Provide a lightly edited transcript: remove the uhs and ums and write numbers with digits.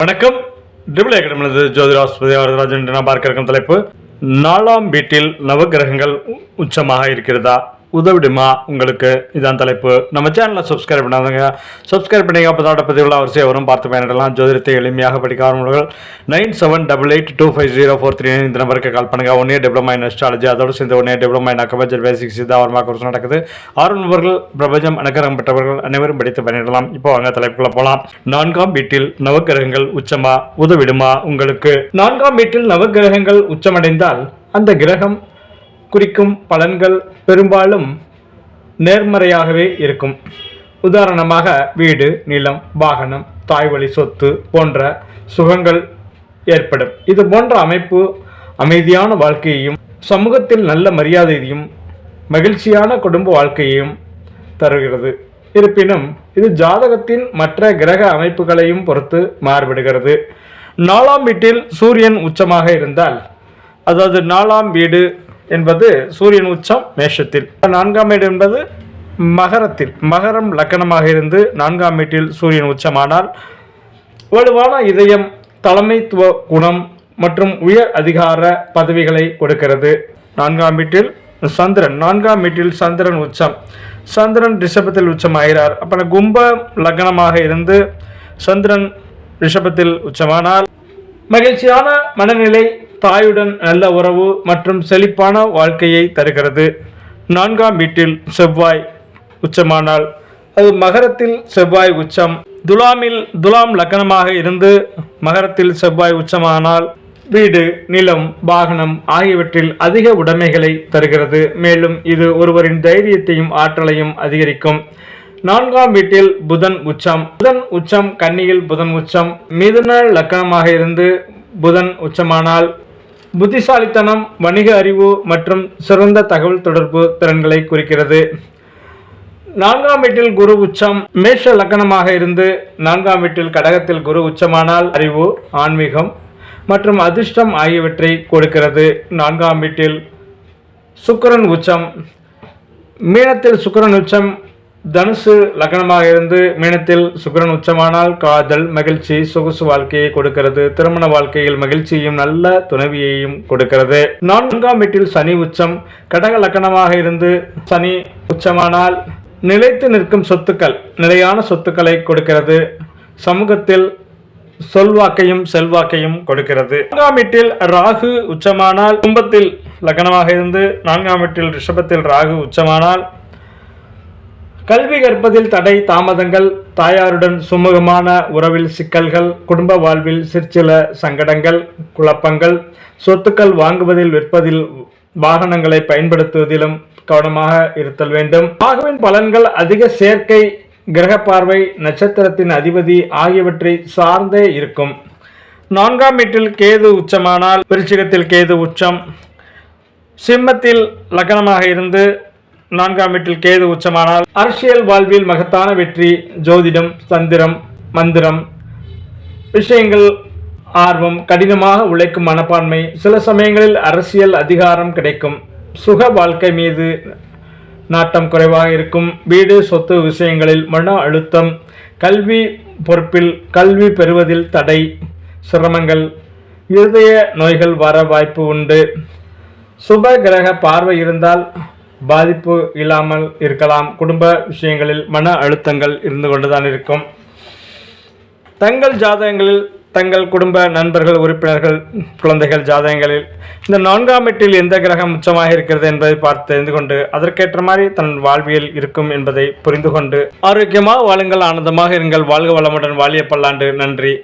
வணக்கம். டிபிள் அகாடமியிலிருந்து ஜோதிராஸ்பதி வரதராஜன் நான் பார்க்க இருக்கும் தலைப்பு, 4ஆம் வீட்டில் நவகிரகங்கள் உச்சமாக இருக்கிறதா, உதவிடுமா உங்களுக்கு? இதான் தலைப்பு. நம்ம சேனலை சப்ஸ்கிரைப் பண்ணாதவங்க சப்ஸ்கிரைப் பண்ணி அப்போதான் பதிவுள்ள அவசியம் வரும், பார்த்து பயனிடலாம். ஜோதிடத்தை எளிமையாக படிக்க ஆரம்பிகள் 9788250439 இந்த நம்பருக்கு கால் பண்ணுங்க. 1 இயர் டிப்ளமா இன் அஸ்ட்ராலஜி, அதோடு சேர்ந்து 1 year diploma in acupuncture basics சித்தாவரமாக கோர்ஸ் நடக்குது. 6 நபர்கள் பிரபஞ்சம் அனுகிரகம் பெற்றவர்கள் அனைவரும் படித்து பயனிடலாம். இப்போ வாங்க தலைப்புக்குள்ள போகலாம். 4ஆம் வீட்டில் நவகிரகங்கள் உச்சமா, உதவிடுமா உங்களுக்கு? 4ஆம் வீட்டில் நவகிரகங்கள் உச்சமடைந்தால் அந்த கிரகம் குறிக்கும் பலன்கள் பெரும்பாலும் நேர்மறையாகவே இருக்கும். உதாரணமாக வீடு, நிலம், வாகனம், தாய்வழி சொத்து போன்ற சுகங்கள் ஏற்படும். இது போன்ற அமைப்பு அமைதியான வாழ்க்கையையும் சமூகத்தில் நல்ல மரியாதையையும் மகிழ்ச்சியான குடும்ப வாழ்க்கையையும் தருகிறது. இருப்பினும் இது ஜாதகத்தின் மற்ற கிரக அமைப்புகளையும் பொறுத்து மாறுபடுகிறது. 4ஆம் வீட்டில் சூரியன் உச்சமாக இருந்தால், அதாவது 4ஆம் வீடு என்பது சூரியன் உச்சம் மேஷத்தில், 4ஆம் வீடு என்பது மகரத்தில், மகரம் லக்கணமாக இருந்து 4ஆம் வீட்டில் சூரியன் உச்சமானால் வலுவான இதயம், தலைமைத்துவ குணம் மற்றும் உயர் அதிகார பதவிகளை கொடுக்கிறது. 4ஆம் வீட்டில் சந்திரன், 4ஆம் வீட்டில் சந்திரன் உச்சம், சந்திரன் ரிஷபத்தில் உச்சமாகிறார். அப்போ கும்ப லக்னமாக இருந்து சந்திரன் ரிஷபத்தில் உச்சமானால் மகிழ்ச்சியான மனநிலை, தாயுடன் நல்ல உறவு மற்றும் செழிப்பான வாழ்க்கையை தருகிறது. 4ஆம் வீட்டில் செவ்வாய் உச்சமானால், அது மகரத்தில் செவ்வாய் உச்சம், துலாம் லக்னமாக இருந்து மகரத்தில் செவ்வாய் உச்சமானால் வீடு, நிலம், வாகனம் ஆகியவற்றில் அதிக உடைமைகளை தருகிறது. மேலும் இது ஒருவரின் தைரியத்தையும் ஆற்றலையும் அதிகரிக்கும். 4ஆம் வீட்டில் புதன் உச்சம், கன்னியில் புதன் உச்சம், மிதுன லக்னமாக இருந்து புதன் உச்சமானால் புத்திசாலித்தனம், வணிக அறிவு மற்றும் சிறந்த தகவல் தொடர்பு திறன்களை குறிக்கிறது. 4ஆம் வீட்டில் குரு உச்சம், மேஷ லக்னமாக இருந்து 4ஆம் வீட்டில் கடகத்தில் குரு உச்சமானால் அறிவு, ஆன்மீகம் மற்றும் அதிர்ஷ்டம் ஆகியவற்றை கொடுக்கிறது. 4ஆம் வீட்டில் சுக்கிரன் உச்சம், மீனத்தில் சுக்கிரன் உச்சம், தனுசு லக்னமாக இருந்து மீனத்தில் சுக்கிரன் உச்சமானால் காதல், மகிழ்ச்சி, சொகுசு வாழ்க்கையை கொடுக்கிறது. திருமண வாழ்க்கையில் மகிழ்ச்சியையும் நல்ல துணைவியையும் கொடுக்கிறது. 4ஆம் வீட்டில் சனி உச்சம், கடக லக்னமாக இருந்து சனி உச்சமானால் நிலைத்து நிற்கும் சொத்துக்கள், நிலையான சொத்துக்களை கொடுக்கிறது. சமூகத்தில் சொல்வாக்கையும் செல்வாக்கையும் கொடுக்கிறது. 4ஆம் வீட்டில் ராகு உச்சமானால், கும்பத்தில் லக்னமாக இருந்து 4ஆம் வீட்டில் ரிஷபத்தில் ராகு உச்சமானால் கல்வி கற்பதில் தடை, தாமதங்கள், தாயாருடன் சுமூகமான உறவில் சிக்கல்கள், குடும்ப வாழ்வில் சிற்சில சங்கடங்கள், குழப்பங்கள், சொத்துக்கள் வாங்குவதில், விற்பதில், வாகனங்களை பயன்படுத்துவதிலும் கவனமாக இருத்தல் வேண்டும். ராகுவின் பலன்கள் அதிக சேர்க்கை, கிரக பார்வை, நட்சத்திரத்தின் அதிபதி ஆகியவற்றை சார்ந்தே இருக்கும். 4ஆம் வீட்டில் கேது உச்சமானால், விருச்சிகத்தில் கேது உச்சம், சிம்மத்தில் லக்னமாக இருந்து 4ஆம் வீட்டில் கேது உச்சமானால் அரசியல் வாழ்வில் மகத்தான வெற்றி, ஜோதிடம், தந்திரம், மந்திரம் விஷயங்கள் ஆர்வம், கடினமாக உழைக்கும் மனப்பான்மை, சில சமயங்களில் அரசியல் அதிகாரம் கிடைக்கும். சுக வாழ்க்கை மீது நாட்டம் குறைவாக இருக்கும். வீடு, சொத்து விஷயங்களில் மன அழுத்தம், கல்வி பொறுப்பில் கல்வி பெறுவதில் தடை, சிரமங்கள், இருதய நோய்கள் வர வாய்ப்பு உண்டு. சுப கிரக பார்வை இருந்தால் பாதிப்பு இல்லாமல் இருக்கலாம். குடும்ப விஷயங்களில் மன அழுத்தங்கள் இருந்து கொண்டுதான் இருக்கும். தங்கள் ஜாதகங்களில் தங்கள் குடும்ப நண்பர்கள், உறுப்பினர்கள், குழந்தைகள் ஜாதகங்களில் இந்த 4ஆம் வீட்டில் எந்த கிரகம் உச்சமாக இருக்கிறது என்பதை பார்த்து தெரிந்து கொண்டு அதற்கேற்ற மாதிரி தன் வாழ்வியல் இருக்கும் என்பதை புரிந்து கொண்டு ஆரோக்கியமாக வாழுங்கள், ஆனந்தமாக இருங்கள், வாழ்க வளமுடன், வாழிய பல்லாண்டு. நன்றி.